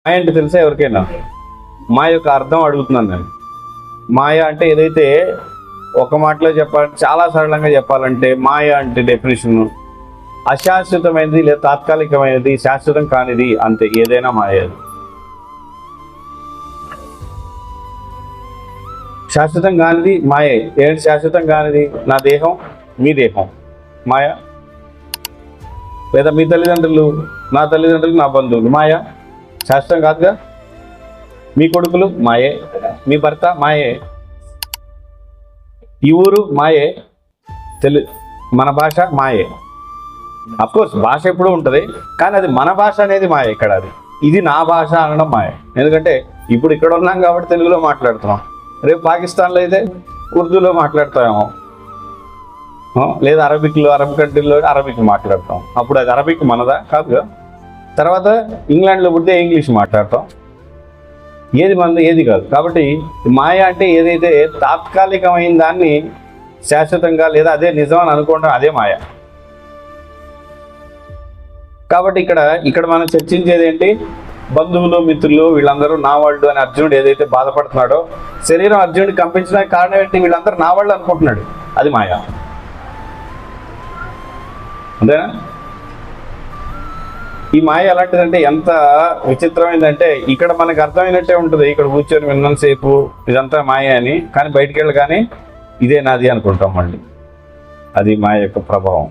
మాయ అంటే తెలుసా ఎవరికైనా? మాయ యొక్క అర్థం అడుగుతున్నాను నేను. మాయ అంటే ఏదైతే ఒక మాటలో చెప్పాలంటే, చాలా సరళంగా చెప్పాలంటే, మాయ అంటే డెఫినేషన్ అశాశ్వతమైనది లేదా తాత్కాలికమైనది, శాశ్వతం కానిది, అంతే. ఏదైనా మాయ. శాశ్వతం కానిది మాయే. ఏంటి శాశ్వతం కానిది? నా దేహం, మీ దేహం మాయ. లేదా మీ తల్లిదండ్రులు, నా తల్లిదండ్రులు, నా బంధువులు మాయ. శాశ్వతం కాదుగా. మీ కొడుకులు మాయే, మీ భర్త మాయే, ఈ ఊరు మాయే, మన భాష మాయే. అఫ్కోర్స్ భాష ఎప్పుడూ ఉంటుంది, కానీ అది మన భాష అనేది మాయ. ఇక్కడ అది ఇది నా భాష అనడం మాయ. ఎందుకంటే ఇప్పుడు ఇక్కడ ఉన్నాం కాబట్టి తెలుగులో మాట్లాడుతున్నాం. రేపు పాకిస్తాన్లో అయితే ఉర్దూలో మాట్లాడతామేమో, లేదా అరబిక్ కంట్రీలో అరబిక్ మాట్లాడతాం. అప్పుడు అది అరబిక్ మనదా? కాదుగా. తర్వాత ఇంగ్లాండ్లో పుడితే ఇంగ్లీష్ మాట్లాడతాం. ఏది మనది, ఏది కాదు. కాబట్టి మాయ అంటే ఏదైతే తాత్కాలికమైన దాన్ని శాశ్వతంగా లేదా అదే నిజం అని అనుకోవడం, అదే మాయ. కాబట్టి ఇక్కడ మనం చర్చించేది ఏంటి? బంధువులు, మిత్రులు, వీళ్ళందరూ నా వాళ్ళు అని అర్జునుడు ఏదైతే బాధపడుతున్నాడో, శరీరం అర్జునుడికి కంపించడానికి కారణం ఏంటి? వీళ్ళందరూ నా వాళ్ళు అనుకుంటున్నాడు. అది మాయ. అంతేనా? ఈ మాయ ఎలాంటిదంటే ఎంత విచిత్రమైందంటే, ఇక్కడ మనకు అర్థమైనట్టే ఉంటుంది. ఇక్కడ కూర్చొని విన్నంతసేపు ఇదంతా మాయ అని, కానీ బయటికి వెళ్ళగానే ఇదే నాది అనుకుంటాం మళ్ళీ. అది మాయ యొక్క ప్రభావం.